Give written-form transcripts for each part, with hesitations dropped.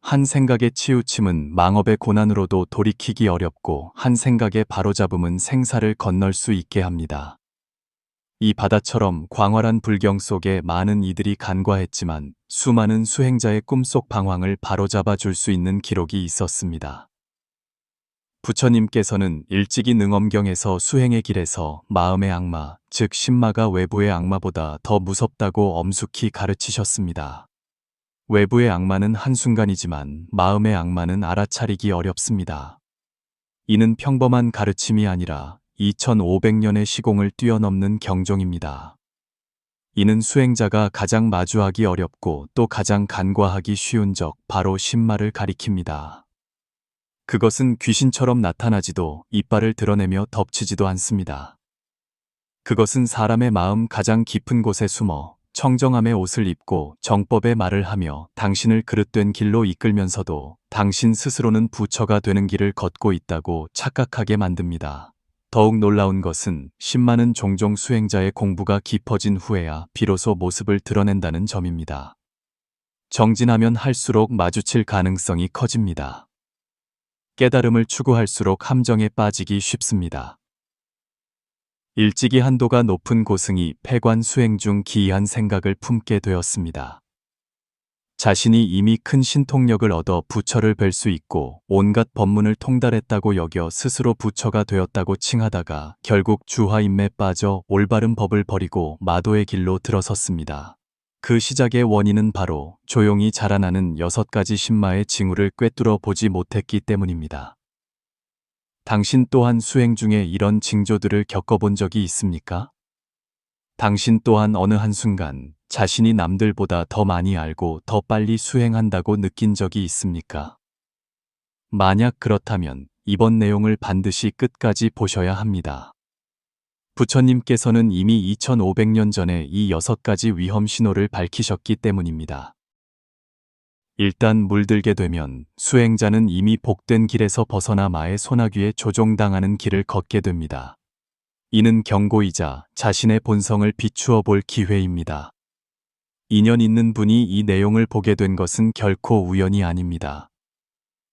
한 생각의 치우침은 망업의 고난으로도 돌이키기 어렵고 한 생각의 바로잡음은 생사를 건널 수 있게 합니다. 이 바다처럼 광활한 불경 속에 많은 이들이 간과했지만 수많은 수행자의 꿈속 방황을 바로잡아 줄 수 있는 기록이 있었습니다. 부처님께서는 일찍이 능엄경에서 수행의 길에서 마음의 악마, 즉 신마가 외부의 악마보다 더 무섭다고 엄숙히 가르치셨습니다. 외부의 악마는 한순간이지만 마음의 악마는 알아차리기 어렵습니다. 이는 평범한 가르침이 아니라 2500년의 시공을 뛰어넘는 경종입니다. 이는 수행자가 가장 마주하기 어렵고 또 가장 간과하기 쉬운 적 바로 신마를 가리킵니다. 그것은 귀신처럼 나타나지도 이빨을 드러내며 덮치지도 않습니다. 그것은 사람의 마음 가장 깊은 곳에 숨어 청정함의 옷을 입고 정법의 말을 하며 당신을 그릇된 길로 이끌면서도 당신 스스로는 부처가 되는 길을 걷고 있다고 착각하게 만듭니다. 더욱 놀라운 것은 신마는 종종 수행자의 공부가 깊어진 후에야 비로소 모습을 드러낸다는 점입니다. 정진하면 할수록 마주칠 가능성이 커집니다. 깨달음을 추구할수록 함정에 빠지기 쉽습니다. 일찍이 한도가 높은 고승이 폐관 수행 중 기이한 생각을 품게 되었습니다. 자신이 이미 큰 신통력을 얻어 부처를 뵐 수 있고 온갖 법문을 통달했다고 여겨 스스로 부처가 되었다고 칭하다가 결국 주화임매에 빠져 올바른 법을 버리고 마도의 길로 들어섰습니다. 그 시작의 원인은 바로 조용히 자라나는 6가지 신마의 징후를 꿰뚫어 보지 못했기 때문입니다. 당신 또한 수행 중에 이런 징조들을 겪어본 적이 있습니까? 당신 또한 어느 한순간 자신이 남들보다 더 많이 알고 더 빨리 수행한다고 느낀 적이 있습니까? 만약 그렇다면 이번 내용을 반드시 끝까지 보셔야 합니다. 부처님께서는 이미 2500년 전에 이 6가지 위험 신호를 밝히셨기 때문입니다. 일단 물들게 되면 수행자는 이미 복된 길에서 벗어나 마의 소나귀에 조종당하는 길을 걷게 됩니다. 이는 경고이자 자신의 본성을 비추어 볼 기회입니다. 인연 있는 분이 이 내용을 보게 된 것은 결코 우연이 아닙니다.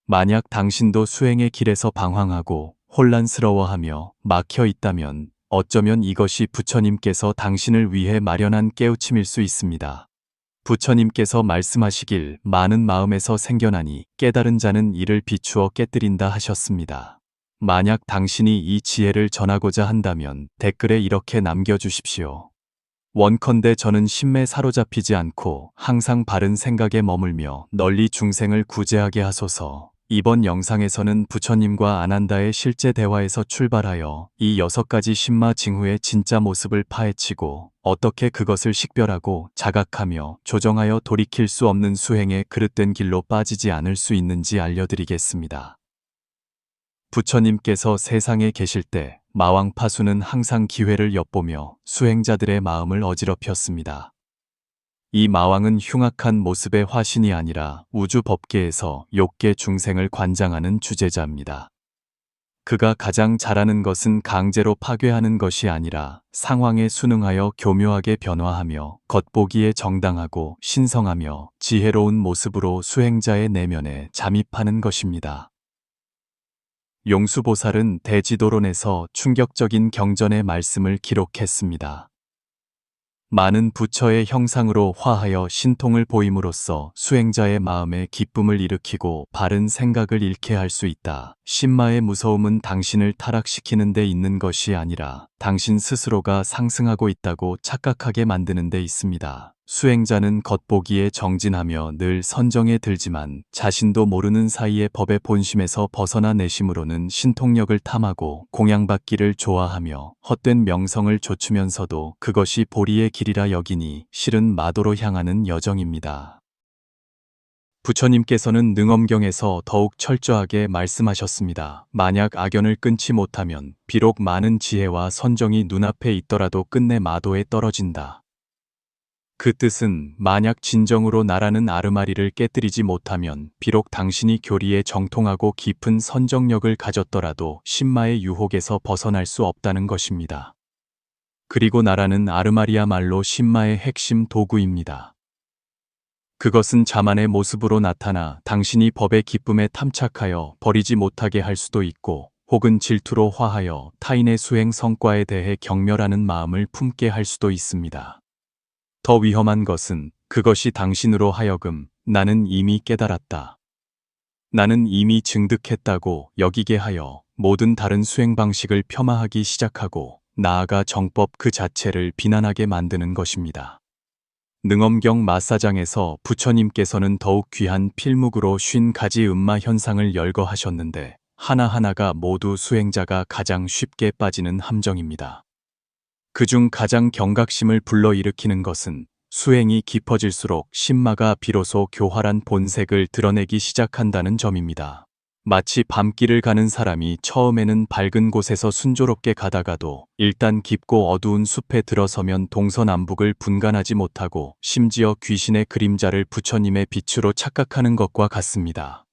만약 당신도 수행의 길에서 방황하고 혼란스러워하며 막혀 있다면 어쩌면 이것이 부처님께서 당신을 위해 마련한 깨우침일 수 있습니다. 부처님께서 말씀하시길 많은 마음에서 생겨나니 깨달은 자는 이를 비추어 깨뜨린다 하셨습니다. 만약 당신이 이 지혜를 전하고자 한다면 댓글에 이렇게 남겨주십시오. 원컨대 저는 신매에 사로잡히지 않고 항상 바른 생각에 머물며 널리 중생을 구제하게 하소서. 이번 영상에서는 부처님과 아난다의 실제 대화에서 출발하여 이 6가지 신마 징후의 진짜 모습을 파헤치고 어떻게 그것을 식별하고 자각하며 조정하여 돌이킬 수 없는 수행의 그릇된 길로 빠지지 않을 수 있는지 알려드리겠습니다. 부처님께서 세상에 계실 때 마왕파수는 항상 기회를 엿보며 수행자들의 마음을 어지럽혔습니다. 이 마왕은 흉악한 모습의 화신이 아니라 우주 법계에서 욕계 중생을 관장하는 주재자입니다. 그가 가장 잘하는 것은 강제로 파괴하는 것이 아니라 상황에 순응하여 교묘하게 변화하며 겉보기에 정당하고 신성하며 지혜로운 모습으로 수행자의 내면에 잠입하는 것입니다. 용수보살은 대지도론에서 충격적인 경전의 말씀을 기록했습니다. 많은 부처의 형상으로 화하여 신통을 보임으로써 수행자의 마음에 기쁨을 일으키고 바른 생각을 잃게 할 수 있다. 신마의 무서움은 당신을 타락시키는 데 있는 것이 아니라 당신 스스로가 상승하고 있다고 착각하게 만드는 데 있습니다. 수행자는 겉보기에 정진하며 늘 선정에 들지만 자신도 모르는 사이에 법의 본심에서 벗어나 내심으로는 신통력을 탐하고 공양받기를 좋아하며 헛된 명성을 좇으면서도 그것이 보리의 길이라 여기니 실은 마도로 향하는 여정입니다. 부처님께서는 능엄경에서 더욱 철저하게 말씀하셨습니다. 만약 악연을 끊지 못하면 비록 많은 지혜와 선정이 눈앞에 있더라도 끝내 마도에 떨어진다. 그 뜻은 만약 진정으로 나라는 아르마리를 깨뜨리지 못하면 비록 당신이 교리에 정통하고 깊은 선정력을 가졌더라도 신마의 유혹에서 벗어날 수 없다는 것입니다. 그리고 나라는 아르마리야말로 신마의 핵심 도구입니다. 그것은 자만의 모습으로 나타나 당신이 법의 기쁨에 탐착하여 버리지 못하게 할 수도 있고, 혹은 질투로 화하여 타인의 수행 성과에 대해 경멸하는 마음을 품게 할 수도 있습니다. 더 위험한 것은 그것이 당신으로 하여금 나는 이미 깨달았다, 나는 이미 증득했다고 여기게 하여 모든 다른 수행 방식을 폄하하기 시작하고 나아가 정법 그 자체를 비난하게 만드는 것입니다. 능엄경 마사장에서 부처님께서는 더욱 귀한 필묵으로 50가지 음마 현상을 열거하셨는데 하나하나가 모두 수행자가 가장 쉽게 빠지는 함정입니다. 그중 가장 경각심을 불러일으키는 것은 수행이 깊어질수록 신마가 비로소 교활한 본색을 드러내기 시작한다는 점입니다. 마치 밤길을 가는 사람이 처음에는 밝은 곳에서 순조롭게 가다가도 일단 깊고 어두운 숲에 들어서면 동서남북을 분간하지 못하고 심지어 귀신의 그림자를 부처님의 빛으로 착각하는 것과 같습니다.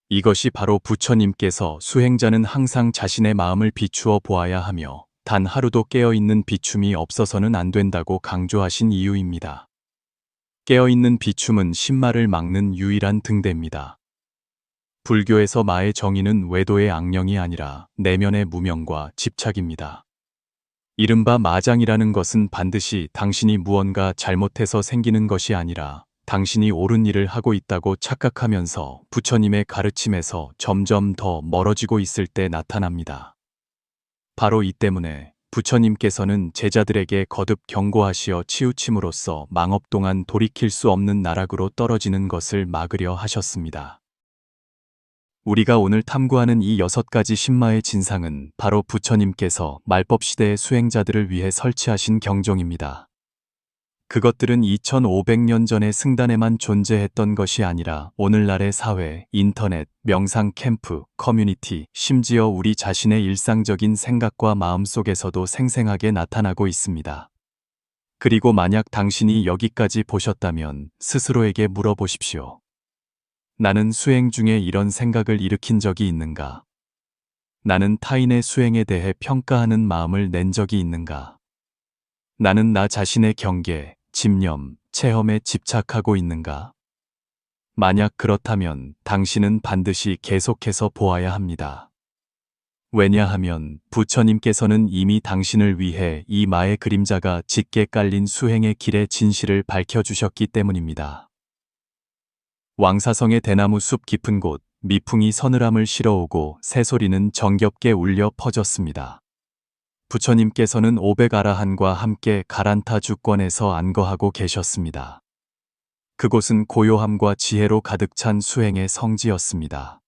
이것이 바로 부처님께서 수행자는 항상 자신의 마음을 비추어 보아야 하며 단 하루도 깨어있는 비춤이 없어서는 안 된다고 강조하신 이유입니다. 깨어있는 비춤은 신마를 막는 유일한 등대입니다. 불교에서 마의 정의는 외도의 악령이 아니라 내면의 무명과 집착입니다. 이른바 마장이라는 것은 반드시 당신이 무언가 잘못해서 생기는 것이 아니라 당신이 옳은 일을 하고 있다고 착각하면서 부처님의 가르침에서 점점 더 멀어지고 있을 때 나타납니다. 바로 이 때문에 부처님께서는 제자들에게 거듭 경고하시어 치우침으로써 망업 동안 돌이킬 수 없는 나락으로 떨어지는 것을 막으려 하셨습니다. 우리가 오늘 탐구하는 이 6가지 신마의 진상은 바로 부처님께서 말법 시대의 수행자들을 위해 설치하신 경종입니다. 그것들은 2500년 전의 승단에만 존재했던 것이 아니라 오늘날의 사회, 인터넷, 명상 캠프, 커뮤니티, 심지어 우리 자신의 일상적인 생각과 마음 속에서도 생생하게 나타나고 있습니다. 그리고 만약 당신이 여기까지 보셨다면 스스로에게 물어보십시오. 나는 수행 중에 이런 생각을 일으킨 적이 있는가? 나는 타인의 수행에 대해 평가하는 마음을 낸 적이 있는가? 나는 나 자신의 경계, 집념, 체험에 집착하고 있는가? 만약 그렇다면 당신은 반드시 계속해서 보아야 합니다. 왜냐하면 부처님께서는 이미 당신을 위해 이 마의 그림자가 짙게 깔린 수행의 길의 진실을 밝혀주셨기 때문입니다. 왕사성의 대나무 숲 깊은 곳, 미풍이 서늘함을 실어오고 새소리는 정겹게 울려 퍼졌습니다. 부처님께서는 500아라한과 함께 가란타 주권에서 안거하고 계셨습니다. 그곳은 고요함과 지혜로 가득 찬 수행의 성지였습니다.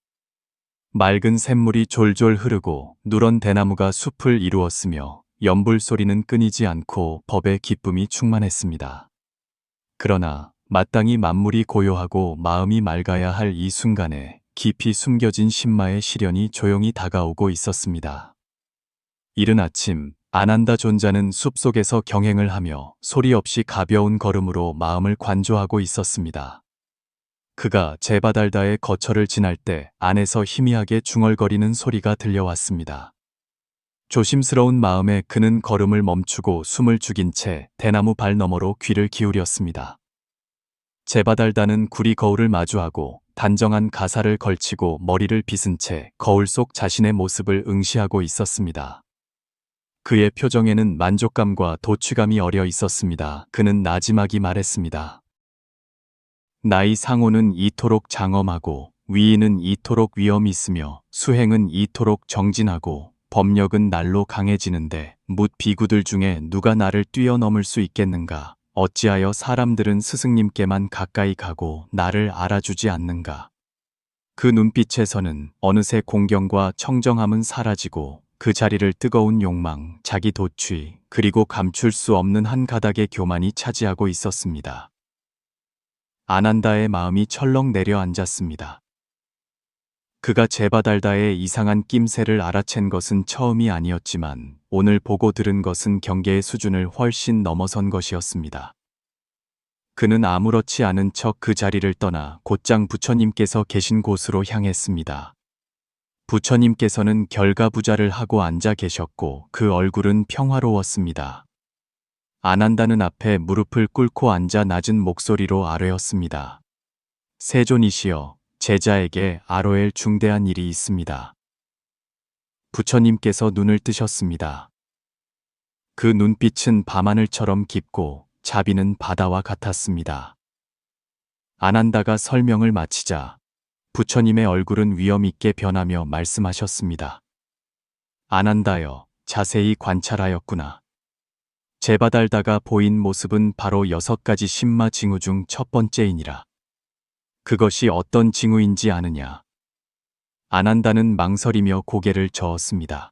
맑은 샘물이 졸졸 흐르고 누런 대나무가 숲을 이루었으며 연불 소리는 끊이지 않고 법의 기쁨이 충만했습니다. 그러나 마땅히 만물이 고요하고 마음이 맑아야 할 이 순간에 깊이 숨겨진 신마의 시련이 조용히 다가오고 있었습니다. 이른 아침, 아난다 존자는 숲속에서 경행을 하며 소리 없이 가벼운 걸음으로 마음을 관조하고 있었습니다. 그가 제바달다의 거처를 지날 때 안에서 희미하게 중얼거리는 소리가 들려왔습니다. 조심스러운 마음에 그는 걸음을 멈추고 숨을 죽인 채 대나무 발 너머로 귀를 기울였습니다. 제바달다는 구리 거울을 마주하고 단정한 가사를 걸치고 머리를 빗은 채 거울 속 자신의 모습을 응시하고 있었습니다. 그의 표정에는 만족감과 도취감이 어려 있었습니다. 그는 나지막이 말했습니다. 나의 상호는 이토록 장엄하고 위인은 이토록 위엄이 있으며 수행은 이토록 정진하고 법력은 날로 강해지는데 뭇 비구들 중에 누가 나를 뛰어넘을 수 있겠는가? 어찌하여 사람들은 스승님께만 가까이 가고 나를 알아주지 않는가? 그 눈빛에서는 어느새 공경과 청정함은 사라지고 그 자리를 뜨거운 욕망, 자기 도취, 그리고 감출 수 없는 한 가닥의 교만이 차지하고 있었습니다. 아난다의 마음이 철렁 내려앉았습니다. 그가 제바달다의 이상한 낌새를 알아챈 것은 처음이 아니었지만 오늘 보고 들은 것은 경계의 수준을 훨씬 넘어선 것이었습니다. 그는 아무렇지 않은 척 그 자리를 떠나 곧장 부처님께서 계신 곳으로 향했습니다. 부처님께서는 결가부자를 하고 앉아 계셨고 그 얼굴은 평화로웠습니다. 안 한다는 앞에 무릎을 꿇고 앉아 낮은 목소리로 아뢰었습니다. 세존이시여, 제자에게 아뢰할 중대한 일이 있습니다. 부처님께서 눈을 뜨셨습니다. 그 눈빛은 밤하늘처럼 깊고 자비는 바다와 같았습니다. 안 한다가 설명을 마치자 부처님의 얼굴은 위험 있게 변하며 말씀하셨습니다. 안 한다여, 자세히 관찰하였구나. 제바달다가 보인 모습은 바로 6가지 신마 징후 중 첫 번째이니라. 그것이 어떤 징후인지 아느냐? 안 한다는 망설이며 고개를 저었습니다.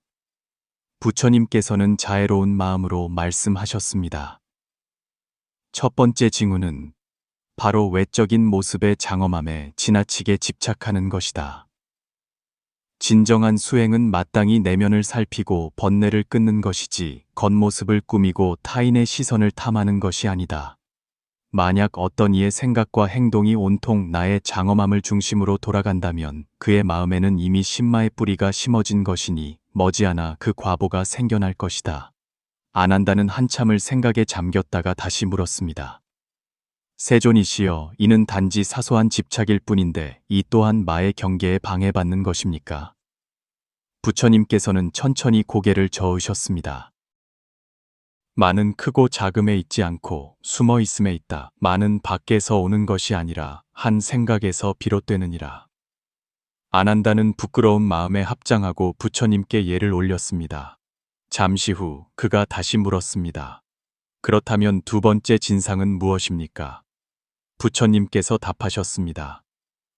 부처님께서는 자애로운 마음으로 말씀하셨습니다. 첫 번째 징후는 바로 외적인 모습의 장엄함에 지나치게 집착하는 것이다. 진정한 수행은 마땅히 내면을 살피고 번뇌를 끊는 것이지 겉모습을 꾸미고 타인의 시선을 탐하는 것이 아니다. 만약 어떤 이의 생각과 행동이 온통 나의 장엄함을 중심으로 돌아간다면 그의 마음에는 이미 신마의 뿌리가 심어진 것이니 머지않아 그 과보가 생겨날 것이다. 안 한다는 한참을 생각에 잠겼다가 다시 물었습니다. 세존이시여, 이는 단지 사소한 집착일 뿐인데 이 또한 마의 경계에 방해받는 것입니까? 부처님께서는 천천히 고개를 저으셨습니다. 마는 크고 작음에 있지 않고 숨어 있음에 있다. 마는 밖에서 오는 것이 아니라 한 생각에서 비롯되느니라. 안 한다는 부끄러운 마음에 합장하고 부처님께 예를 올렸습니다. 잠시 후 그가 다시 물었습니다. 그렇다면 두 번째 진상은 무엇입니까? 부처님께서 답하셨습니다.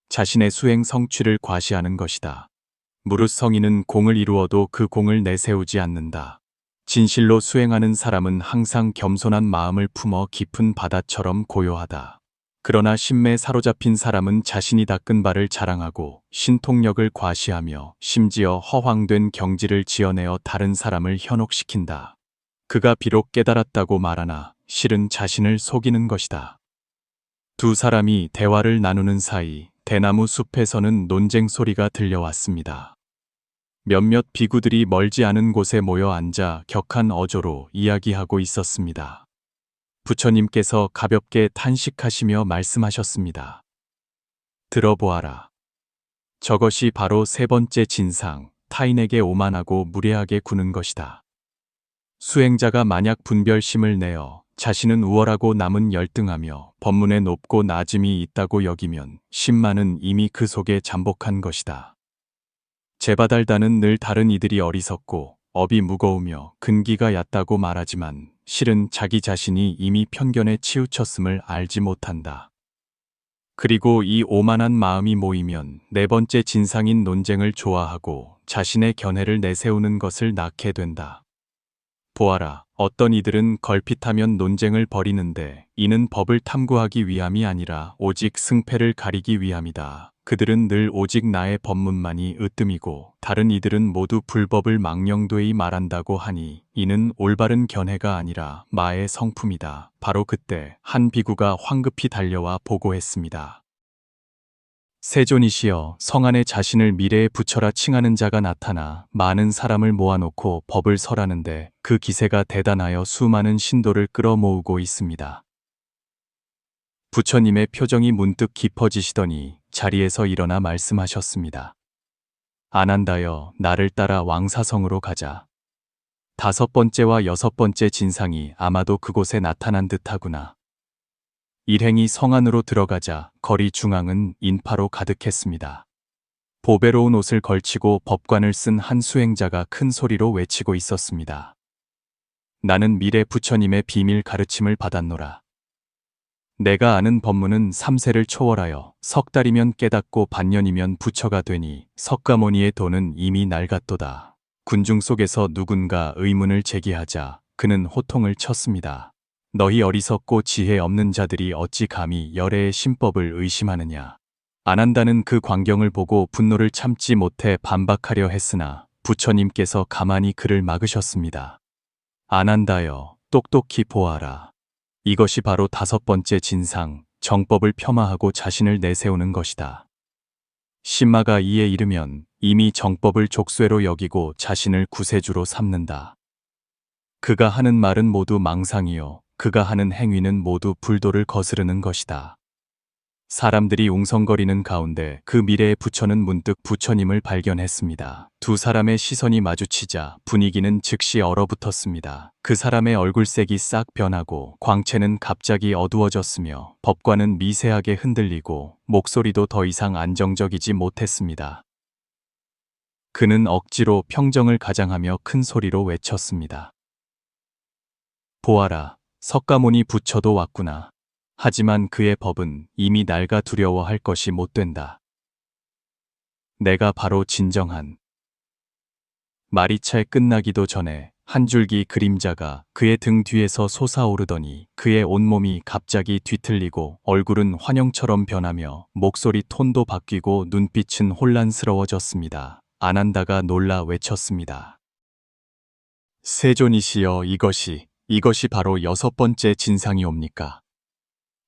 자신의 수행 성취를 과시하는 것이다. 무릇 성인은 공을 이루어도 그 공을 내세우지 않는다. 진실로 수행하는 사람은 항상 겸손한 마음을 품어 깊은 바다처럼 고요하다. 그러나 심매에 사로잡힌 사람은 자신이 닦은 바를 자랑하고 신통력을 과시하며 심지어 허황된 경지를 지어내어 다른 사람을 현혹시킨다. 그가 비록 깨달았다고 말하나 실은 자신을 속이는 것이다. 두 사람이 대화를 나누는 사이 대나무 숲에서는 논쟁 소리가 들려왔습니다. 몇몇 비구들이 멀지 않은 곳에 모여 앉아 격한 어조로 이야기하고 있었습니다. 부처님께서 가볍게 탄식하시며 말씀하셨습니다. 들어보아라. 저것이 바로 세 번째 진상, 타인에게 오만하고 무례하게 구는 것이다. 수행자가 만약 분별심을 내어 자신은 우월하고 남은 열등하며 법문에 높고 낮음이 있다고 여기면 신마는 이미 그 속에 잠복한 것이다. 제바달다는 늘 다른 이들이 어리석고 업이 무거우며 근기가 얕다고 말하지만 실은 자기 자신이 이미 편견에 치우쳤음을 알지 못한다. 그리고 이 오만한 마음이 모이면 네 번째 진상인 논쟁을 좋아하고 자신의 견해를 내세우는 것을 낳게 된다. 보아라, 어떤 이들은 걸핏하면 논쟁을 벌이는데 이는 법을 탐구하기 위함이 아니라 오직 승패를 가리기 위함이다. 그들은 늘 오직 나의 법문만이 으뜸이고 다른 이들은 모두 불법을 망령되이 말한다고 하니 이는 올바른 견해가 아니라 마의 성품이다. 바로 그때 한 비구가 황급히 달려와 보고했습니다. 세존이시여, 성안에 자신을 미래의 부처라 칭하는 자가 나타나 많은 사람을 모아놓고 법을 설하는데 그 기세가 대단하여 수많은 신도를 끌어모으고 있습니다. 부처님의 표정이 문득 깊어지시더니 자리에서 일어나 말씀하셨습니다. 안 한다여, 나를 따라 왕사성으로 가자. 다섯 번째와 여섯 번째 진상이 아마도 그곳에 나타난 듯하구나. 일행이 성 안으로 들어가자 거리 중앙은 인파로 가득했습니다. 보배로운 옷을 걸치고 법관을 쓴 한 수행자가 큰 소리로 외치고 있었습니다. 나는 미래 부처님의 비밀 가르침을 받았노라. 내가 아는 법문은 3세를 초월하여 석 달이면 깨닫고 반년이면 부처가 되니 석가모니의 도는 이미 낡았도다. 군중 속에서 누군가 의문을 제기하자 그는 호통을 쳤습니다. 너희 어리석고 지혜 없는 자들이 어찌 감히 열애의 신법을 의심하느냐. 안 한다는 그 광경을 보고 분노를 참지 못해 반박하려 했으나 부처님께서 가만히 그를 막으셨습니다. 안 한다여, 똑똑히 보아라. 이것이 바로 다섯 번째 진상, 정법을 폄하하고 자신을 내세우는 것이다. 신마가 이에 이르면 이미 정법을 족쇄로 여기고 자신을 구세주로 삼는다. 그가 하는 말은 모두 망상이요, 그가 하는 행위는 모두 불도를 거스르는 것이다. 사람들이 웅성거리는 가운데 그 미래의 부처는 문득 부처님을 발견했습니다. 두 사람의 시선이 마주치자 분위기는 즉시 얼어붙었습니다. 그 사람의 얼굴색이 싹 변하고 광채는 갑자기 어두워졌으며 법관은 미세하게 흔들리고 목소리도 더 이상 안정적이지 못했습니다. 그는 억지로 평정을 가장하며 큰 소리로 외쳤습니다. 보아라, 석가모니 부처도 왔구나. 하지만 그의 법은 이미 낡아 두려워할 것이 못 된다. 내가 바로 진정한. 말이 채 끝나기도 전에 한 줄기 그림자가 그의 등 뒤에서 솟아오르더니 그의 온몸이 갑자기 뒤틀리고 얼굴은 환영처럼 변하며 목소리 톤도 바뀌고 눈빛은 혼란스러워졌습니다. 아난다가 놀라 외쳤습니다. 세존이시여, 이것이 바로 6번째 진상이옵니까?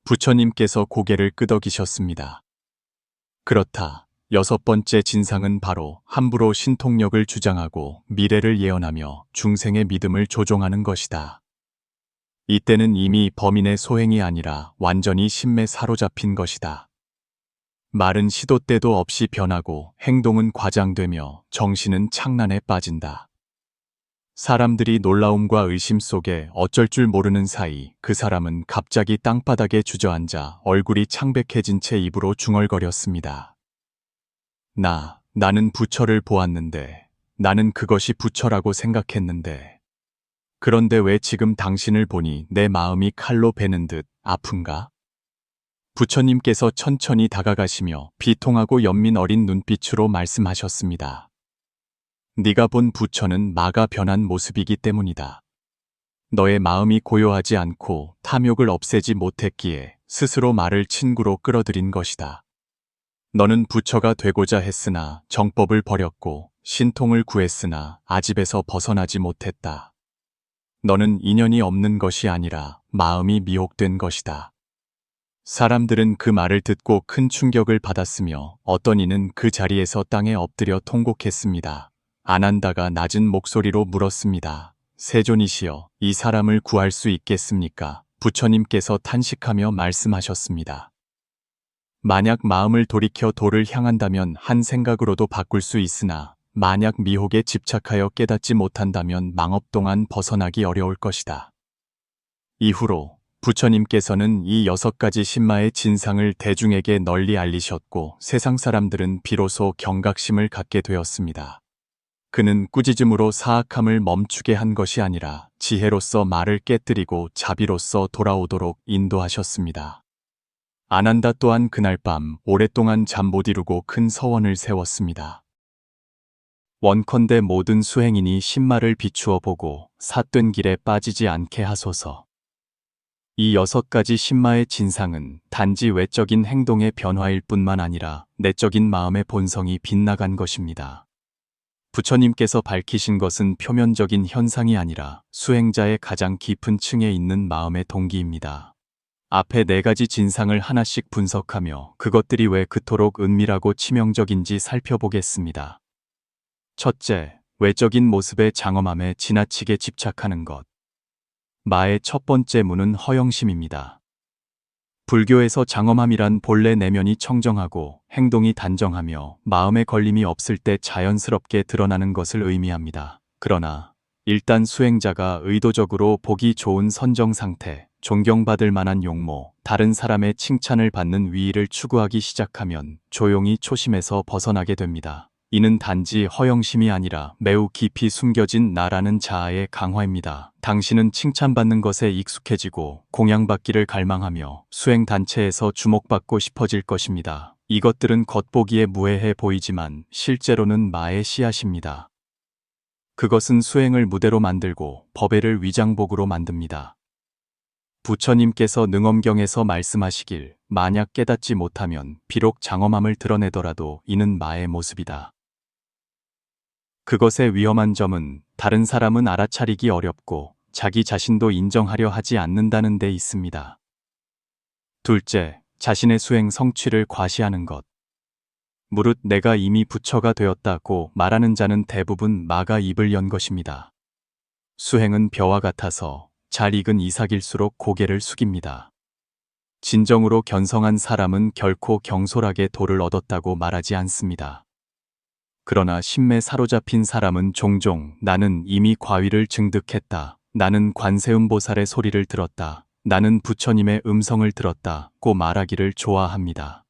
부처님께서 고개를 끄덕이셨습니다. 그렇다. 6번째 진상은 바로 함부로 신통력을 주장하고 미래를 예언하며 중생의 믿음을 조종하는 것이다. 이때는 이미 범인의 소행이 아니라 완전히 심매 사로잡힌 것이다. 말은 시도 때도 없이 변하고 행동은 과장되며 정신은 창란에 빠진다. 사람들이 놀라움과 의심 속에 어쩔 줄 모르는 사이 그 사람은 갑자기 땅바닥에 주저앉아 얼굴이 창백해진 채 입으로 중얼거렸습니다. 나는 부처를 보았는데, 나는 그것이 부처라고 생각했는데, 그런데 왜 지금 당신을 보니 내 마음이 칼로 베는 듯 아픈가? 부처님께서 천천히 다가가시며 비통하고 연민 어린 눈빛으로 말씀하셨습니다. 네가 본 부처는 마가 변한 모습이기 때문이다. 너의 마음이 고요하지 않고 탐욕을 없애지 못했기에 스스로 말을 친구로 끌어들인 것이다. 너는 부처가 되고자 했으나 정법을 버렸고 신통을 구했으나 아집에서 벗어나지 못했다. 너는 인연이 없는 것이 아니라 마음이 미혹된 것이다. 사람들은 그 말을 듣고 큰 충격을 받았으며 어떤 이는 그 자리에서 땅에 엎드려 통곡했습니다. 아난다가 낮은 목소리로 물었습니다. 세존이시여, 이 사람을 구할 수 있겠습니까? 부처님께서 탄식하며 말씀하셨습니다. 만약 마음을 돌이켜 도를 향한다면 한 생각으로도 바꿀 수 있으나 만약 미혹에 집착하여 깨닫지 못한다면 망업 동안 벗어나기 어려울 것이다. 이후로 부처님께서는 이 6가지 신마의 진상을 대중에게 널리 알리셨고 세상 사람들은 비로소 경각심을 갖게 되었습니다. 그는 꾸짖음으로 사악함을 멈추게 한 것이 아니라 지혜로서 말을 깨뜨리고 자비로서 돌아오도록 인도하셨습니다. 아난다 또한 그날 밤 오랫동안 잠 못 이루고 큰 서원을 세웠습니다. 원컨대 모든 수행인이 신마를 비추어 보고 삿된 길에 빠지지 않게 하소서. 이 6가지 신마의 진상은 단지 외적인 행동의 변화일 뿐만 아니라 내적인 마음의 본성이 빗나간 것입니다. 부처님께서 밝히신 것은 표면적인 현상이 아니라 수행자의 가장 깊은 층에 있는 마음의 동기입니다. 앞에 4가지 진상을 하나씩 분석하며 그것들이 왜 그토록 은밀하고 치명적인지 살펴보겠습니다. 첫째, 외적인 모습의 장엄함에 지나치게 집착하는 것. 마의 첫 번째 문은 허영심입니다. 불교에서 장엄함이란 본래 내면이 청정하고 행동이 단정하며 마음에 걸림이 없을 때 자연스럽게 드러나는 것을 의미합니다. 그러나 일단 수행자가 의도적으로 보기 좋은 선정 상태, 존경받을 만한 용모, 다른 사람의 칭찬을 받는 위의를 추구하기 시작하면 조용히 초심에서 벗어나게 됩니다. 이는 단지 허영심이 아니라 매우 깊이 숨겨진 나라는 자아의 강화입니다. 당신은 칭찬받는 것에 익숙해지고 공양받기를 갈망하며 수행단체에서 주목받고 싶어질 것입니다. 이것들은 겉보기에 무해해 보이지만 실제로는 마의 씨앗입니다. 그것은 수행을 무대로 만들고 법회를 위장복으로 만듭니다. 부처님께서 능엄경에서 말씀하시길 만약 깨닫지 못하면 비록 장엄함을 드러내더라도 이는 마의 모습이다. 그것의 위험한 점은 다른 사람은 알아차리기 어렵고 자기 자신도 인정하려 하지 않는다는 데 있습니다. 둘째, 자신의 수행 성취를 과시하는 것. 무릇 내가 이미 부처가 되었다고 말하는 자는 대부분 마가 입을 연 것입니다. 수행은 벼와 같아서 잘 익은 이삭일수록 고개를 숙입니다. 진정으로 견성한 사람은 결코 경솔하게 도를 얻었다고 말하지 않습니다. 그러나 심매에 사로잡힌 사람은 종종 나는 이미 과위를 증득했다. 나는 관세음보살의 소리를 들었다. 나는 부처님의 음성을 들었다고 말하기를 좋아합니다.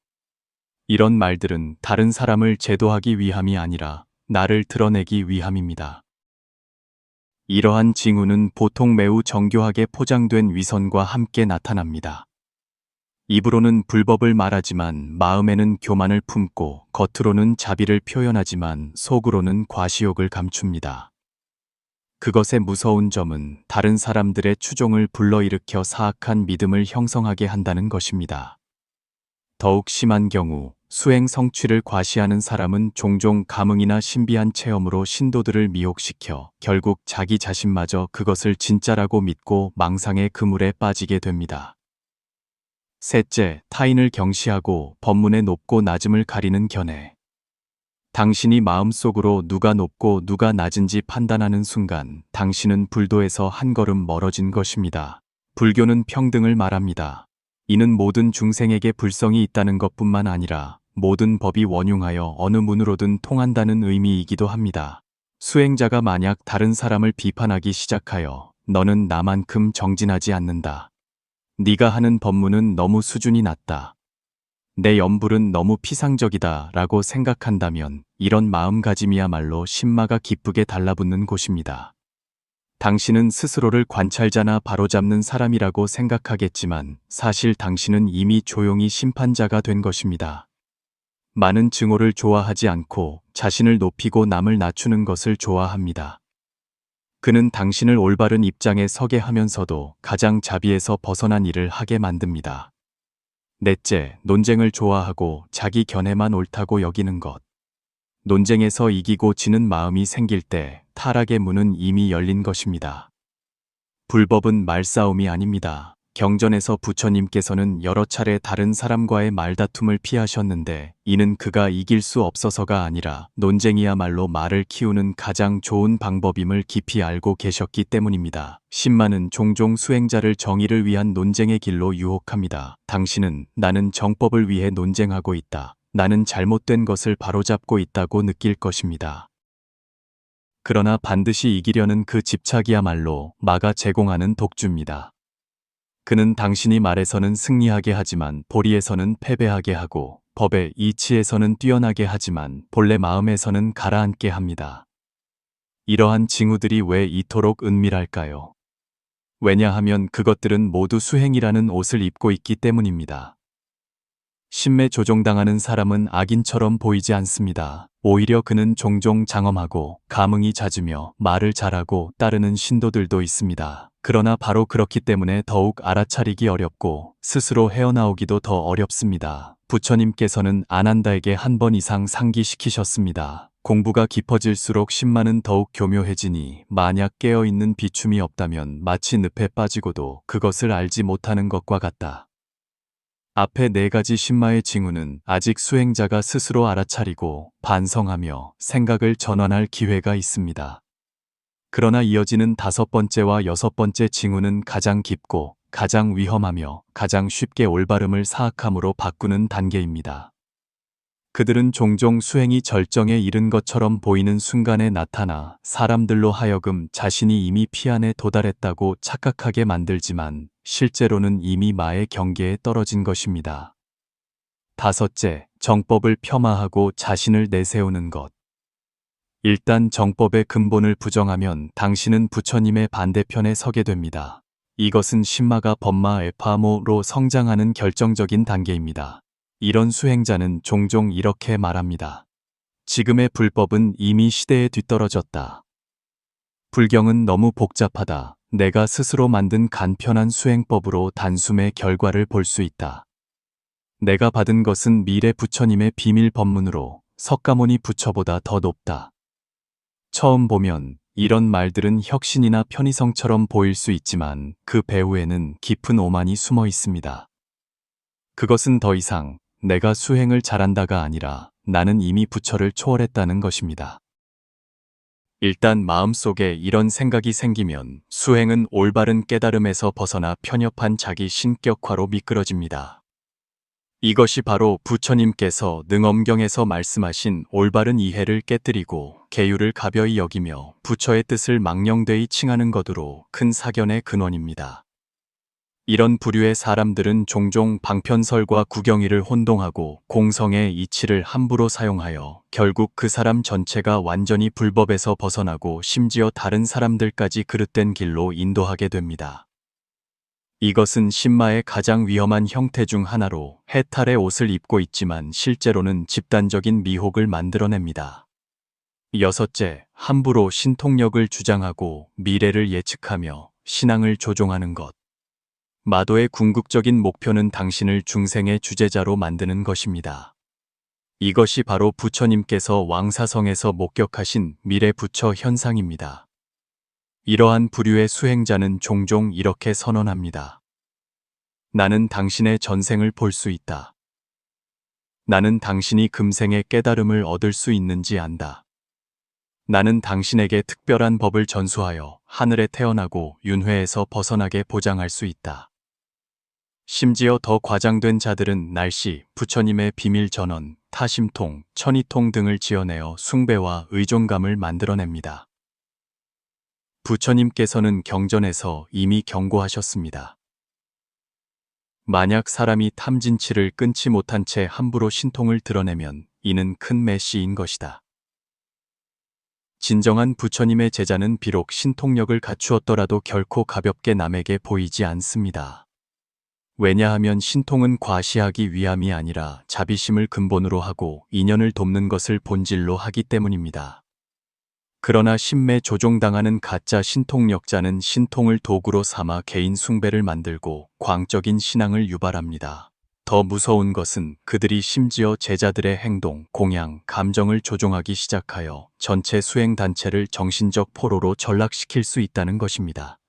이런 말들은 다른 사람을 제도하기 위함이 아니라 나를 드러내기 위함입니다. 이러한 징후는 보통 매우 정교하게 포장된 위선과 함께 나타납니다. 입으로는 불법을 말하지만 마음에는 교만을 품고 겉으로는 자비를 표현하지만 속으로는 과시욕을 감춥니다. 그것의 무서운 점은 다른 사람들의 추종을 불러일으켜 사악한 믿음을 형성하게 한다는 것입니다. 더욱 심한 경우 수행 성취를 과시하는 사람은 종종 감흥이나 신비한 체험으로 신도들을 미혹시켜 결국 자기 자신마저 그것을 진짜라고 믿고 망상의 그물에 빠지게 됩니다. 셋째, 타인을 경시하고 법문의 높고 낮음을 가리는 견해. 당신이 마음속으로 누가 높고 누가 낮은지 판단하는 순간 당신은 불도에서 한 걸음 멀어진 것입니다. 불교는 평등을 말합니다. 이는 모든 중생에게 불성이 있다는 것뿐만 아니라 모든 법이 원융하여 어느 문으로든 통한다는 의미이기도 합니다. 수행자가 만약 다른 사람을 비판하기 시작하여 너는 나만큼 정진하지 않는다. 네가 하는 법문은 너무 수준이 낮다. 내 염불은 너무 피상적이다 라고 생각한다면 이런 마음가짐이야말로 신마가 기쁘게 달라붙는 곳입니다. 당신은 스스로를 관찰자나 바로잡는 사람이라고 생각하겠지만 사실 당신은 이미 조용히 심판자가 된 것입니다. 많은 증오를 좋아하지 않고 자신을 높이고 남을 낮추는 것을 좋아합니다. 그는 당신을 올바른 입장에 서게 하면서도 가장 자비에서 벗어난 일을 하게 만듭니다. 넷째, 논쟁을 좋아하고 자기 견해만 옳다고 여기는 것. 논쟁에서 이기고 지는 마음이 생길 때 타락의 문은 이미 열린 것입니다. 불법은 말싸움이 아닙니다. 경전에서 부처님께서는 여러 차례 다른 사람과의 말다툼을 피하셨는데 이는 그가 이길 수 없어서가 아니라 논쟁이야말로 말을 키우는 가장 좋은 방법임을 깊이 알고 계셨기 때문입니다. 신마는 종종 수행자를 정의를 위한 논쟁의 길로 유혹합니다. 당신은 나는 정법을 위해 논쟁하고 있다. 나는 잘못된 것을 바로잡고 있다고 느낄 것입니다. 그러나 반드시 이기려는 그 집착이야말로 마가 제공하는 독주입니다. 그는 당신이 말에서는 승리하게 하지만 보리에서는 패배하게 하고 법의 이치에서는 뛰어나게 하지만 본래 마음에서는 가라앉게 합니다. 이러한 징후들이 왜 이토록 은밀할까요? 왜냐하면 그것들은 모두 수행이라는 옷을 입고 있기 때문입니다. 신매 조종당하는 사람은 악인처럼 보이지 않습니다. 오히려 그는 종종 장엄하고 감흥이 잦으며 말을 잘하고 따르는 신도들도 있습니다. 그러나 바로 그렇기 때문에 더욱 알아차리기 어렵고 스스로 헤어나오기도 더 어렵습니다. 부처님께서는 아난다에게 한 번 이상 상기시키셨습니다. 공부가 깊어질수록 신마는 더욱 교묘해지니 만약 깨어있는 비춤이 없다면 마치 늪에 빠지고도 그것을 알지 못하는 것과 같다. 앞에 네 가지 신마의 징후는 아직 수행자가 스스로 알아차리고 반성하며 생각을 전환할 기회가 있습니다. 그러나 이어지는 다섯 번째와 여섯 번째 징후는 가장 깊고 가장 위험하며 가장 쉽게 올바름을 사악함으로 바꾸는 단계입니다. 그들은 종종 수행이 절정에 이른 것처럼 보이는 순간에 나타나 사람들로 하여금 자신이 이미 피안에 도달했다고 착각하게 만들지만 실제로는 이미 마의 경계에 떨어진 것입니다. 다섯째, 정법을 폄하하고 자신을 내세우는 것. 일단 정법의 근본을 부정하면 당신은 부처님의 반대편에 서게 됩니다. 이것은 신마가 법마 에파모로 성장하는 결정적인 단계입니다. 이런 수행자는 종종 이렇게 말합니다. 지금의 불법은 이미 시대에 뒤떨어졌다. 불경은 너무 복잡하다. 내가 스스로 만든 간편한 수행법으로 단숨에 결과를 볼 수 있다. 내가 받은 것은 미래 부처님의 비밀 법문으로 석가모니 부처보다 더 높다. 처음 보면 이런 말들은 혁신이나 편의성처럼 보일 수 있지만 그 배후에는 깊은 오만이 숨어 있습니다. 그것은 더 이상 내가 수행을 잘한다가 아니라 나는 이미 부처를 초월했다는 것입니다. 일단 마음속에 이런 생각이 생기면 수행은 올바른 깨달음에서 벗어나 편협한 자기 신격화로 미끄러집니다. 이것이 바로 부처님께서 능엄경에서 말씀하신 올바른 이해를 깨뜨리고 계율을 가벼이 여기며 부처의 뜻을 망령되이 칭하는 것으로 큰 사견의 근원입니다. 이런 부류의 사람들은 종종 방편설과 구경이를 혼동하고 공성의 이치를 함부로 사용하여 결국 그 사람 전체가 완전히 불법에서 벗어나고 심지어 다른 사람들까지 그릇된 길로 인도하게 됩니다. 이것은 신마의 가장 위험한 형태 중 하나로 해탈의 옷을 입고 있지만 실제로는 집단적인 미혹을 만들어냅니다. 여섯째, 함부로 신통력을 주장하고 미래를 예측하며 신앙을 조종하는 것. 마도의 궁극적인 목표는 당신을 중생의 주제자로 만드는 것입니다. 이것이 바로 부처님께서 왕사성에서 목격하신 미래 부처 현상입니다. 이러한 부류의 수행자는 종종 이렇게 선언합니다. 나는 당신의 전생을 볼 수 있다. 나는 당신이 금생의 깨달음을 얻을 수 있는지 안다. 나는 당신에게 특별한 법을 전수하여 하늘에 태어나고 윤회에서 벗어나게 보장할 수 있다. 심지어 더 과장된 자들은 날씨, 부처님의 비밀 전언, 타심통, 천이통 등을 지어내어 숭배와 의존감을 만들어냅니다. 부처님께서는 경전에서 이미 경고하셨습니다. 만약 사람이 탐진치를 끊지 못한 채 함부로 신통을 드러내면 이는 큰 메시인 것이다. 진정한 부처님의 제자는 비록 신통력을 갖추었더라도 결코 가볍게 남에게 보이지 않습니다. 왜냐하면 신통은 과시하기 위함이 아니라 자비심을 근본으로 하고 인연을 돕는 것을 본질로 하기 때문입니다. 그러나 신매 조종당하는 가짜 신통력자는 신통을 도구로 삼아 개인 숭배를 만들고 광적인 신앙을 유발합니다. 더 무서운 것은 그들이 심지어 제자들의 행동, 공양, 감정을 조종하기 시작하여 전체 수행단체를 정신적 포로로 전락시킬 수 있다는 것입니다.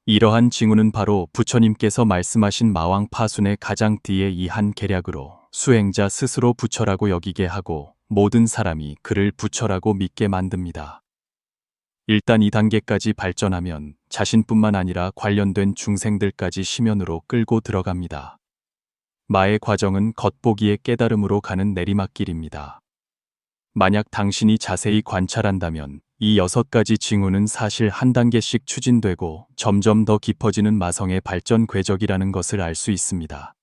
이러한 징후는 바로 부처님께서 말씀하신 마왕 파순의 가장 뒤의 이 한 계략으로 수행자 스스로 부처라고 여기게 하고 모든 사람이 그를 부처라고 믿게 만듭니다. 일단 이 단계까지 발전하면 자신뿐만 아니라 관련된 중생들까지 심연으로 끌고 들어갑니다. 마의 과정은 겉보기의 깨달음으로 가는 내리막길입니다. 만약 당신이 자세히 관찰한다면 이 6가지 징후는 사실 한 단계씩 추진되고 점점 더 깊어지는 마성의 발전 궤적이라는 것을 알 수 있습니다.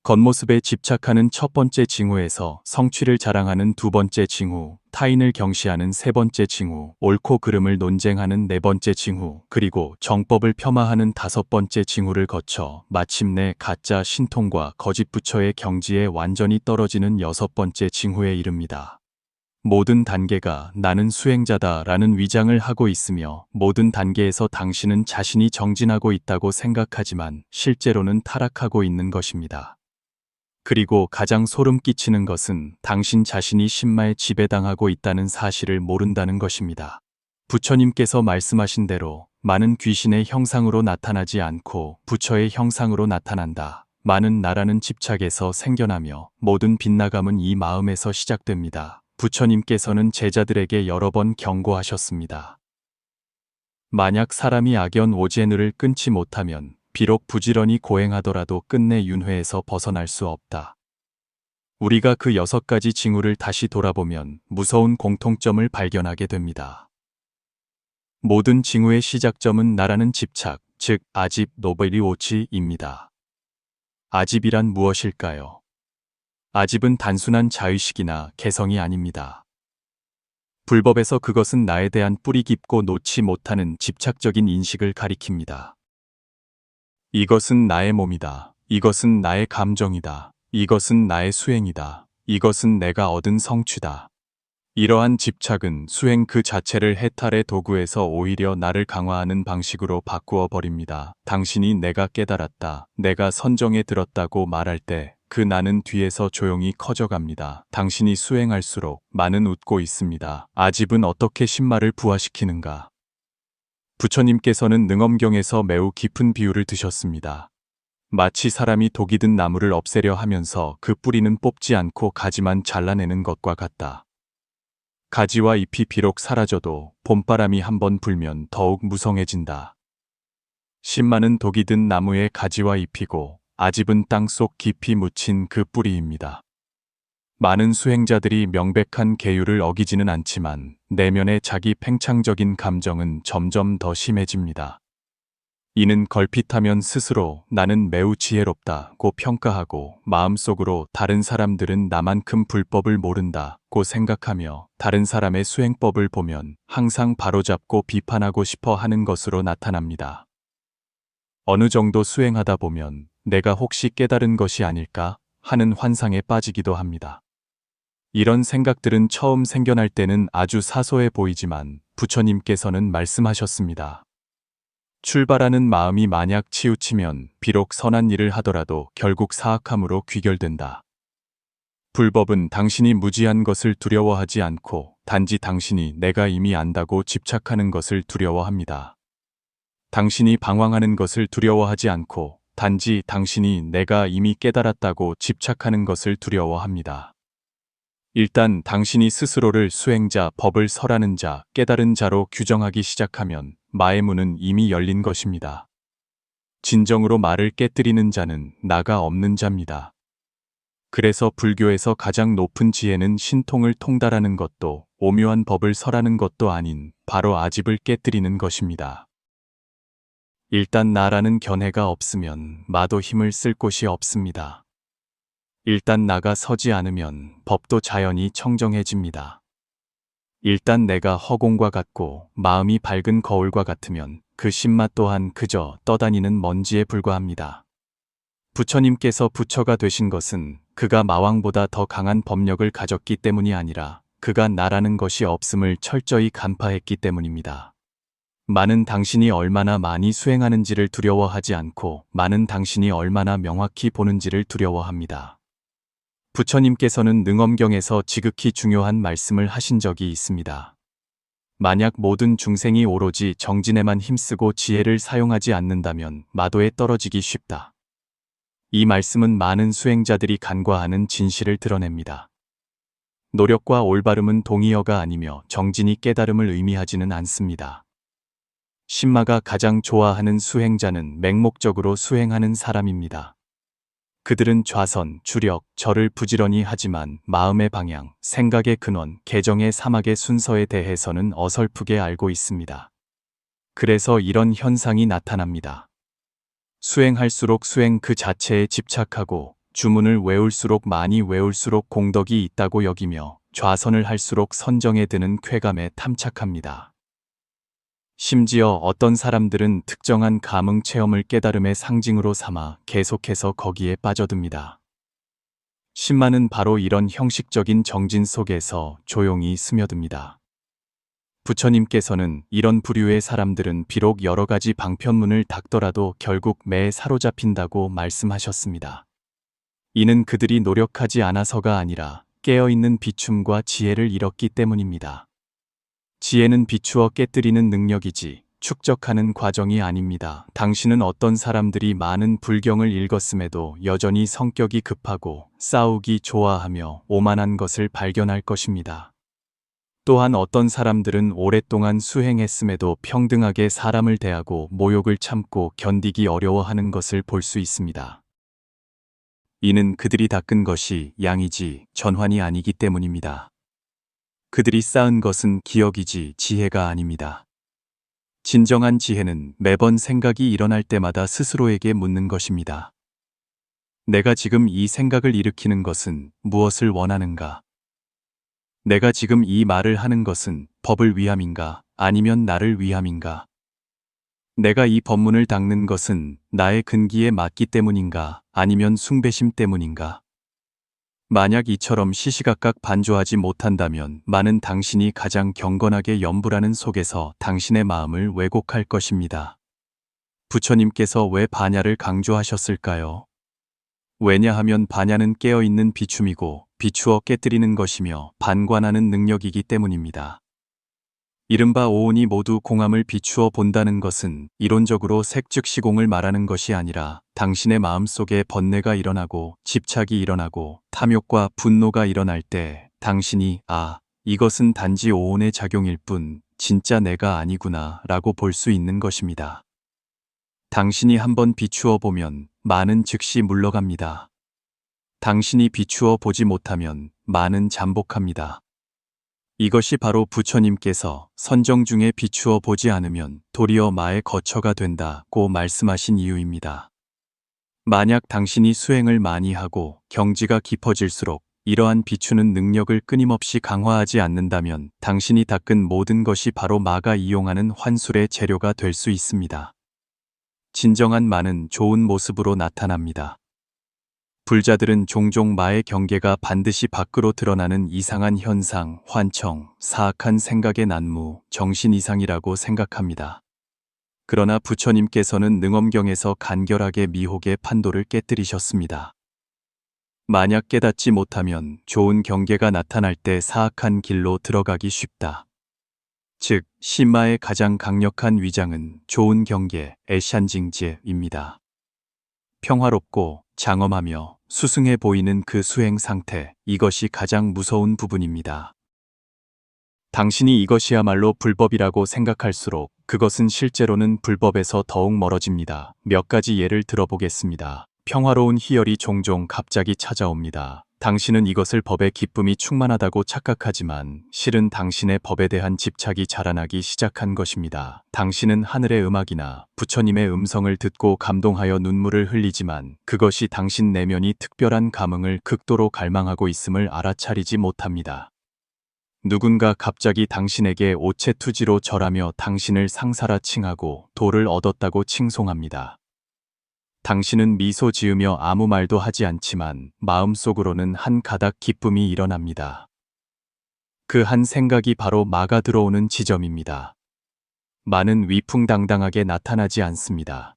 겉모습에 집착하는 첫 번째 징후에서 성취를 자랑하는 두 번째 징후, 타인을 경시하는 세 번째 징후, 옳고 그름을 논쟁하는 네 번째 징후, 그리고 정법을 폄하하는 다섯 번째 징후를 거쳐 마침내 가짜 신통과 거짓 부처의 경지에 완전히 떨어지는 여섯 번째 징후에 이릅니다. 모든 단계가 나는 수행자다 라는 위장을 하고 있으며 모든 단계에서 당신은 자신이 정진하고 있다고 생각하지만 실제로는 타락하고 있는 것입니다. 그리고 가장 소름 끼치는 것은 당신 자신이 신마에 지배당하고 있다는 사실을 모른다는 것입니다. 부처님께서 말씀하신 대로 많은 귀신의 형상으로 나타나지 않고 부처의 형상으로 나타난다. 많은 나라는 집착에서 생겨나며 모든 빗나감은 이 마음에서 시작됩니다. 부처님께서는 제자들에게 여러 번 경고하셨습니다. 만약 사람이 악연 오제느를 끊지 못하면 비록 부지런히 고행하더라도 끝내 윤회에서 벗어날 수 없다. 우리가 그 6가지 징후를 다시 돌아보면 무서운 공통점을 발견하게 됩니다. 모든 징후의 시작점은 나라는 집착, 즉 아집 노벨이 오치입니다. 아집이란 무엇일까요? 아집은 단순한 자의식이나 개성이 아닙니다. 불법에서 그것은 나에 대한 뿌리 깊고 놓지 못하는 집착적인 인식을 가리킵니다. 이것은 나의 몸이다. 이것은 나의 감정이다. 이것은 나의 수행이다. 이것은 내가 얻은 성취다. 이러한 집착은 수행 그 자체를 해탈의 도구에서 오히려 나를 강화하는 방식으로 바꾸어 버립니다. 당신이 내가 깨달았다, 내가 선정에 들었다고 말할 때 그 나는 뒤에서 조용히 커져갑니다. 당신이 수행할수록 많은 웃고 있습니다. 아집은 어떻게 신마를 부화시키는가? 부처님께서는 능엄경에서 매우 깊은 비유를 드셨습니다. 마치 사람이 독이 든 나무를 없애려 하면서 그 뿌리는 뽑지 않고 가지만 잘라내는 것과 같다. 가지와 잎이 비록 사라져도 봄바람이 한번 불면 더욱 무성해진다. 신마는 독이 든 나무의 가지와 잎이고 아집은 땅속 깊이 묻힌 그 뿌리입니다. 많은 수행자들이 명백한 계율을 어기지는 않지만 내면의 자기 팽창적인 감정은 점점 더 심해집니다. 이는 걸핏하면 스스로 나는 매우 지혜롭다고 평가하고 마음속으로 다른 사람들은 나만큼 불법을 모른다고 생각하며 다른 사람의 수행법을 보면 항상 바로잡고 비판하고 싶어 하는 것으로 나타납니다. 어느 정도 수행하다 보면 내가 혹시 깨달은 것이 아닐까 하는 환상에 빠지기도 합니다. 이런 생각들은 처음 생겨날 때는 아주 사소해 보이지만 부처님께서는 말씀하셨습니다. 출발하는 마음이 만약 치우치면 비록 선한 일을 하더라도 결국 사악함으로 귀결된다. 불법은 당신이 무지한 것을 두려워하지 않고 단지 당신이 내가 이미 안다고 집착하는 것을 두려워합니다. 당신이 방황하는 것을 두려워하지 않고 단지 당신이 내가 이미 깨달았다고 집착하는 것을 두려워합니다. 일단 당신이 스스로를 수행자, 법을 설하는 자, 깨달은 자로 규정하기 시작하면 마의 문은 이미 열린 것입니다. 진정으로 마를 깨뜨리는 자는 나가 없는 자입니다. 그래서 불교에서 가장 높은 지혜는 신통을 통달하는 것도 오묘한 법을 설하는 것도 아닌 바로 아집을 깨뜨리는 것입니다. 일단 나라는 견해가 없으면 마도 힘을 쓸 곳이 없습니다. 일단 나가 서지 않으면 법도 자연히 청정해집니다. 일단 내가 허공과 같고 마음이 밝은 거울과 같으면 그 신마 또한 그저 떠다니는 먼지에 불과합니다. 부처님께서 부처가 되신 것은 그가 마왕보다 더 강한 법력을 가졌기 때문이 아니라 그가 나라는 것이 없음을 철저히 간파했기 때문입니다. 마는 당신이 얼마나 많이 수행하는지를 두려워하지 않고 마는 당신이 얼마나 명확히 보는지를 두려워합니다. 부처님께서는 능엄경에서 지극히 중요한 말씀을 하신 적이 있습니다. 만약 모든 중생이 오로지 정진에만 힘쓰고 지혜를 사용하지 않는다면 마도에 떨어지기 쉽다. 이 말씀은 많은 수행자들이 간과하는 진실을 드러냅니다. 노력과 올바름은 동의어가 아니며 정진이 깨달음을 의미하지는 않습니다. 신마가 가장 좋아하는 수행자는 맹목적으로 수행하는 사람입니다. 그들은 좌선, 주력, 절을 부지런히 하지만 마음의 방향, 생각의 근원, 개정의 사막의 순서에 대해서는 어설프게 알고 있습니다. 그래서 이런 현상이 나타납니다. 수행할수록 수행 그 자체에 집착하고 주문을 외울수록 많이 외울수록 공덕이 있다고 여기며 좌선을 할수록 선정에 드는 쾌감에 탐착합니다. 심지어 어떤 사람들은 특정한 감흥 체험을 깨달음의 상징으로 삼아 계속해서 거기에 빠져듭니다. 신마는 바로 이런 형식적인 정진 속에서 조용히 스며듭니다. 부처님께서는 이런 부류의 사람들은 비록 여러 가지 방편문을 닦더라도 결국 매에 사로잡힌다고 말씀하셨습니다. 이는 그들이 노력하지 않아서가 아니라 깨어있는 비춤과 지혜를 잃었기 때문입니다. 지혜는 비추어 깨뜨리는 능력이지 축적하는 과정이 아닙니다. 당신은 어떤 사람들이 많은 불경을 읽었음에도 여전히 성격이 급하고 싸우기 좋아하며 오만한 것을 발견할 것입니다. 또한 어떤 사람들은 오랫동안 수행했음에도 평등하게 사람을 대하고 모욕을 참고 견디기 어려워하는 것을 볼 수 있습니다. 이는 그들이 닦은 것이 양이지 전환이 아니기 때문입니다. 그들이 쌓은 것은 기억이지 지혜가 아닙니다. 진정한 지혜는 매번 생각이 일어날 때마다 스스로에게 묻는 것입니다. 내가 지금 이 생각을 일으키는 것은 무엇을 원하는가? 내가 지금 이 말을 하는 것은 법을 위함인가? 아니면 나를 위함인가? 내가 이 법문을 닦는 것은 나의 근기에 맞기 때문인가? 아니면 숭배심 때문인가? 만약 이처럼 시시각각 반조하지 못한다면 마는 당신이 가장 경건하게 염불하는 속에서 당신의 마음을 왜곡할 것입니다. 부처님께서 왜 반야를 강조하셨을까요? 왜냐하면 반야는 깨어있는 비춤이고 비추어 깨뜨리는 것이며 반관하는 능력이기 때문입니다. 이른바 오온이 모두 공함을 비추어 본다는 것은 이론적으로 색즉시공을 말하는 것이 아니라 당신의 마음속에 번뇌가 일어나고 집착이 일어나고 탐욕과 분노가 일어날 때 당신이 이것은 단지 오온의 작용일 뿐 진짜 내가 아니구나 라고 볼 수 있는 것입니다. 당신이 한번 비추어 보면 많은 즉시 물러갑니다. 당신이 비추어 보지 못하면 많은 잠복합니다. 이것이 바로 부처님께서 선정 중에 비추어 보지 않으면 도리어 마의 거처가 된다고 말씀하신 이유입니다. 만약 당신이 수행을 많이 하고 경지가 깊어질수록 이러한 비추는 능력을 끊임없이 강화하지 않는다면 당신이 닦은 모든 것이 바로 마가 이용하는 환술의 재료가 될 수 있습니다. 진정한 마는 좋은 모습으로 나타납니다. 불자들은 종종 마의 경계가 반드시 밖으로 드러나는 이상한 현상, 환청, 사악한 생각의 난무, 정신 이상이라고 생각합니다. 그러나 부처님께서는 능엄경에서 간결하게 미혹의 판도를 깨뜨리셨습니다. 만약 깨닫지 못하면 좋은 경계가 나타날 때 사악한 길로 들어가기 쉽다. 즉, 신마의 가장 강력한 위장은 좋은 경계, 애샨징제입니다. 평화롭고 장엄하며 수승해 보이는 그 수행 상태, 이것이 가장 무서운 부분입니다. 당신이 이것이야말로 불법이라고 생각할수록 그것은 실제로는 불법에서 더욱 멀어집니다. 몇 가지 예를 들어보겠습니다. 평화로운 희열이 종종 갑자기 찾아옵니다. 당신은 이것을 법의 기쁨이 충만하다고 착각하지만 실은 당신의 법에 대한 집착이 자라나기 시작한 것입니다. 당신은 하늘의 음악이나 부처님의 음성을 듣고 감동하여 눈물을 흘리지만 그것이 당신 내면이 특별한 감흥을 극도로 갈망하고 있음을 알아차리지 못합니다. 누군가 갑자기 당신에게 오체투지로 절하며 당신을 상사라 칭하고 도를 얻었다고 칭송합니다. 당신은 미소 지으며 아무 말도 하지 않지만 마음속으로는 한 가닥 기쁨이 일어납니다. 그 한 생각이 바로 마가 들어오는 지점입니다. 마는 위풍당당하게 나타나지 않습니다.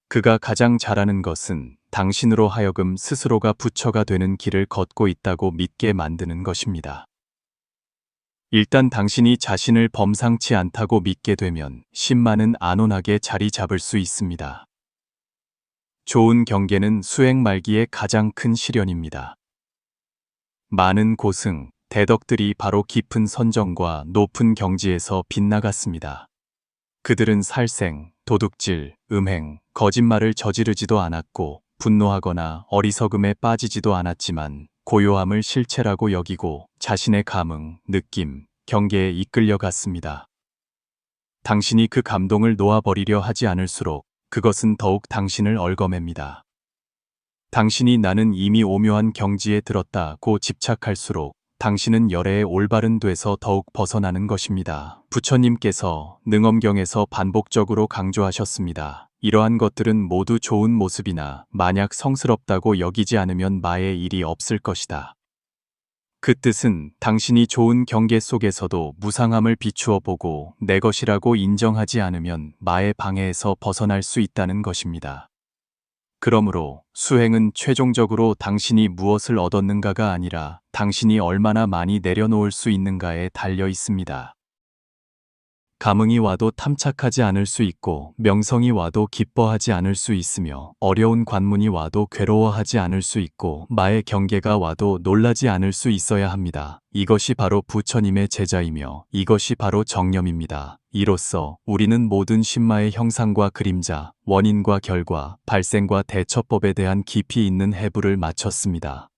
그가 가장 잘하는 것은 당신으로 하여금 스스로가 부처가 되는 길을 걷고 있다고 믿게 만드는 것입니다. 일단 당신이 자신을 범상치 않다고 믿게 되면 신마는 안온하게 자리 잡을 수 있습니다. 좋은 경계는 수행 말기의 가장 큰 시련입니다. 많은 고승, 대덕들이 바로 깊은 선정과 높은 경지에서 빗나갔습니다. 그들은 살생, 도둑질, 음행, 거짓말을 저지르지도 않았고 분노하거나 어리석음에 빠지지도 않았지만 고요함을 실체라고 여기고 자신의 감흥, 느낌, 경계에 이끌려 갔습니다. 당신이 그 감동을 놓아버리려 하지 않을수록 그것은 더욱 당신을 얽어맵니다. 당신이 나는 이미 오묘한 경지에 들었다고 집착할수록 당신은 열애의 올바른 돼서 더욱 벗어나는 것입니다. 부처님께서 능엄경에서 반복적으로 강조하셨습니다. 이러한 것들은 모두 좋은 모습이나 만약 성스럽다고 여기지 않으면 마의 일이 없을 것이다. 그 뜻은 당신이 좋은 경계 속에서도 무상함을 비추어 보고 내 것이라고 인정하지 않으면 마의 방해에서 벗어날 수 있다는 것입니다. 그러므로 수행은 최종적으로 당신이 무엇을 얻었는가가 아니라 당신이 얼마나 많이 내려놓을 수 있는가에 달려 있습니다. 감흥이 와도 탐착하지 않을 수 있고 명성이 와도 기뻐하지 않을 수 있으며 어려운 관문이 와도 괴로워하지 않을 수 있고 마의 경계가 와도 놀라지 않을 수 있어야 합니다. 이것이 바로 부처님의 제자이며 이것이 바로 정념입니다. 이로써 우리는 모든 신마의 형상과 그림자, 원인과 결과, 발생과 대처법에 대한 깊이 있는 해부를 마쳤습니다.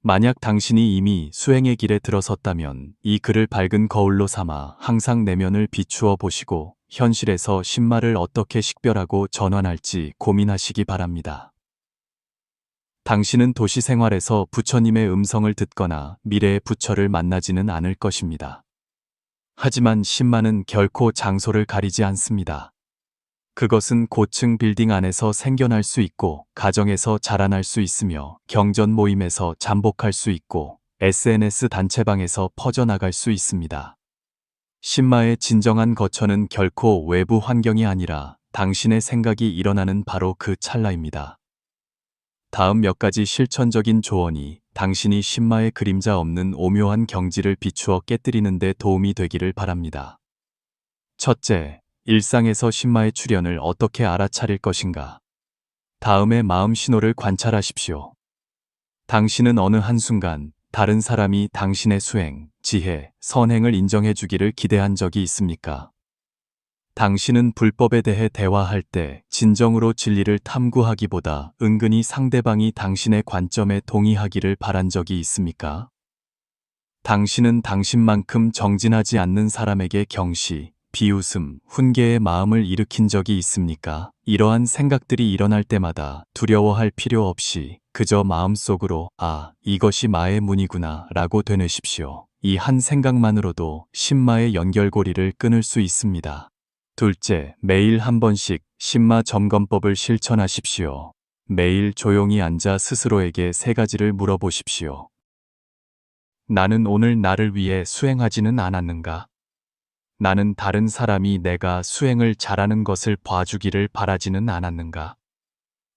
만약 당신이 이미 수행의 길에 들어섰다면 이 글을 밝은 거울로 삼아 항상 내면을 비추어 보시고 현실에서 신마를 어떻게 식별하고 전환할지 고민하시기 바랍니다. 당신은 도시 생활에서 부처님의 음성을 듣거나 미래의 부처를 만나지는 않을 것입니다. 하지만 신마는 결코 장소를 가리지 않습니다. 그것은 고층 빌딩 안에서 생겨날 수 있고 가정에서 자라날 수 있으며 경전 모임에서 잠복할 수 있고 SNS 단체방에서 퍼져나갈 수 있습니다. 신마의 진정한 거처는 결코 외부 환경이 아니라 당신의 생각이 일어나는 바로 그 찰나입니다. 다음 몇 가지 실천적인 조언이 당신이 신마의 그림자 없는 오묘한 경지를 비추어 깨뜨리는 데 도움이 되기를 바랍니다. 첫째, 일상에서 신마의 출현을 어떻게 알아차릴 것인가? 다음의 마음 신호를 관찰하십시오. 당신은 어느 한순간 다른 사람이 당신의 수행, 지혜, 선행을 인정해 주기를 기대한 적이 있습니까? 당신은 불법에 대해 대화할 때 진정으로 진리를 탐구하기보다 은근히 상대방이 당신의 관점에 동의하기를 바란 적이 있습니까? 당신은 당신만큼 정진하지 않는 사람에게 경시, 비웃음, 훈계의 마음을 일으킨 적이 있습니까? 이러한 생각들이 일어날 때마다 두려워할 필요 없이 그저 마음속으로 이것이 마의 문이구나 라고 되뇌십시오. 이 한 생각만으로도 신마의 연결고리를 끊을 수 있습니다. 둘째, 매일 한 번씩 신마 점검법을 실천하십시오. 매일 조용히 앉아 스스로에게 세 가지를 물어보십시오. 나는 오늘 나를 위해 수행하지는 않았는가? 나는 다른 사람이 내가 수행을 잘하는 것을 봐주기를 바라지는 않았는가?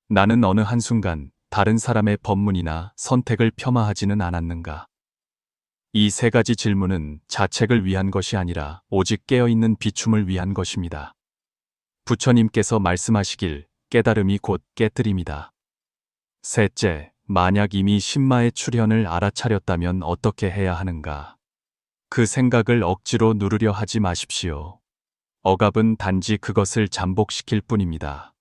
나는 어느 한순간 다른 사람의 법문이나 선택을 폄하하지는 않았는가? 이 세 가지 질문은 자책을 위한 것이 아니라 오직 깨어있는 비춤을 위한 것입니다. 부처님께서 말씀하시길 깨달음이 곧 깨뜨림이다. 셋째, 만약 이미 신마의 출현을 알아차렸다면 어떻게 해야 하는가? 그 생각을 억지로 누르려 하지 마십시오. 억압은 단지 그것을 잠복시킬 뿐입니다.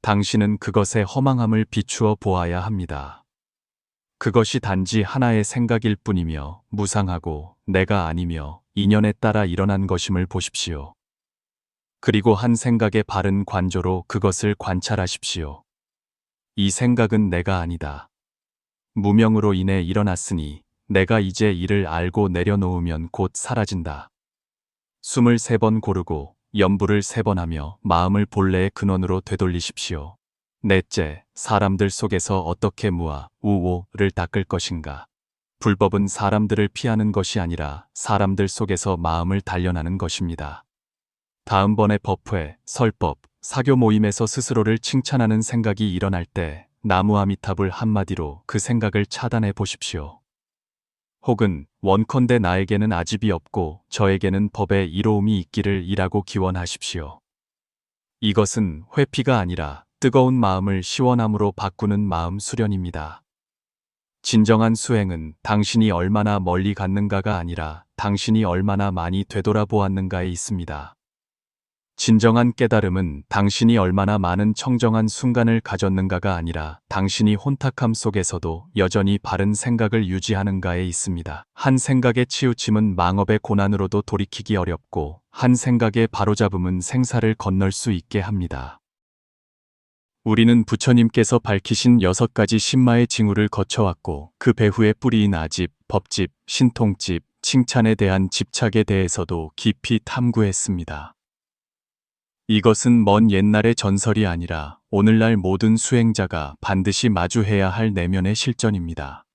당신은 그것의 허망함을 비추어 보아야 합니다. 그것이 단지 하나의 생각일 뿐이며 무상하고 내가 아니며 인연에 따라 일어난 것임을 보십시오. 그리고 한 생각의 바른 관조로 그것을 관찰하십시오. 이 생각은 내가 아니다. 무명으로 인해 일어났으니 내가 이제 이를 알고 내려놓으면 곧 사라진다. 숨을 3번 고르고 염불을 3번 하며 마음을 본래의 근원으로 되돌리십시오. 넷째, 사람들 속에서 어떻게 무아, 우오를 닦을 것인가? 불법은 사람들을 피하는 것이 아니라 사람들 속에서 마음을 단련하는 것입니다. 다음번에 법회, 설법, 사교 모임에서 스스로를 칭찬하는 생각이 일어날 때 나무아미탑을 한마디로 그 생각을 차단해 보십시오. 혹은 원컨대 나에게는 아집이 없고 저에게는 법의 이로움이 있기를 이라고 기원하십시오. 이것은 회피가 아니라 뜨거운 마음을 시원함으로 바꾸는 마음 수련입니다. 진정한 수행은 당신이 얼마나 멀리 갔는가가 아니라 당신이 얼마나 많이 되돌아보았는가에 있습니다. 진정한 깨달음은 당신이 얼마나 많은 청정한 순간을 가졌는가가 아니라 당신이 혼탁함 속에서도 여전히 바른 생각을 유지하는가에 있습니다. 한 생각의 치우침은 망업의 고난으로도 돌이키기 어렵고 한 생각의 바로잡음은 생사를 건널 수 있게 합니다. 우리는 부처님께서 밝히신 6가지 신마의 징후를 거쳐왔고 그 배후의 뿌리인 아집, 법집, 신통집, 칭찬에 대한 집착에 대해서도 깊이 탐구했습니다. 이것은 먼 옛날의 전설이 아니라 오늘날 모든 수행자가 반드시 마주해야 할 내면의 실전입니다.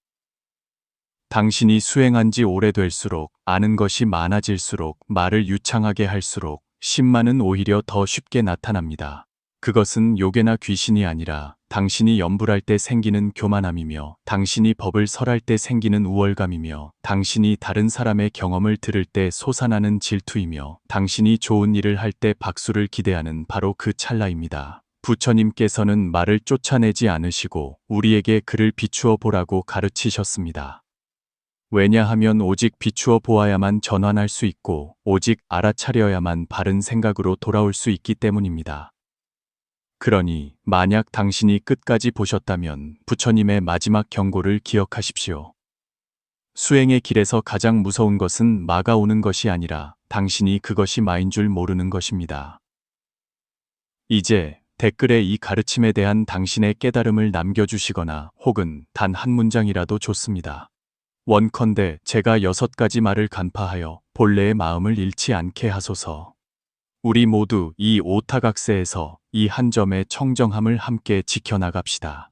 당신이 수행한 지 오래될수록 아는 것이 많아질수록 말을 유창하게 할수록 신마는 오히려 더 쉽게 나타납니다. 그것은 요괴나 귀신이 아니라 당신이 염불할 때 생기는 교만함이며 당신이 법을 설할 때 생기는 우월감이며 당신이 다른 사람의 경험을 들을 때 솟아나는 질투이며 당신이 좋은 일을 할 때 박수를 기대하는 바로 그 찰나입니다. 부처님께서는 말을 쫓아내지 않으시고 우리에게 그를 비추어 보라고 가르치셨습니다. 왜냐하면 오직 비추어 보아야만 전환할 수 있고 오직 알아차려야만 바른 생각으로 돌아올 수 있기 때문입니다. 그러니 만약 당신이 끝까지 보셨다면 부처님의 마지막 경고를 기억하십시오. 수행의 길에서 가장 무서운 것은 마가 오는 것이 아니라 당신이 그것이 마인 줄 모르는 것입니다. 이제 댓글에 이 가르침에 대한 당신의 깨달음을 남겨주시거나 혹은 단 한 문장이라도 좋습니다. 원컨대 제가 6가지 말을 간파하여 본래의 마음을 잃지 않게 하소서. 우리 모두 이 오타각세에서 이 한 점의 청정함을 함께 지켜나갑시다.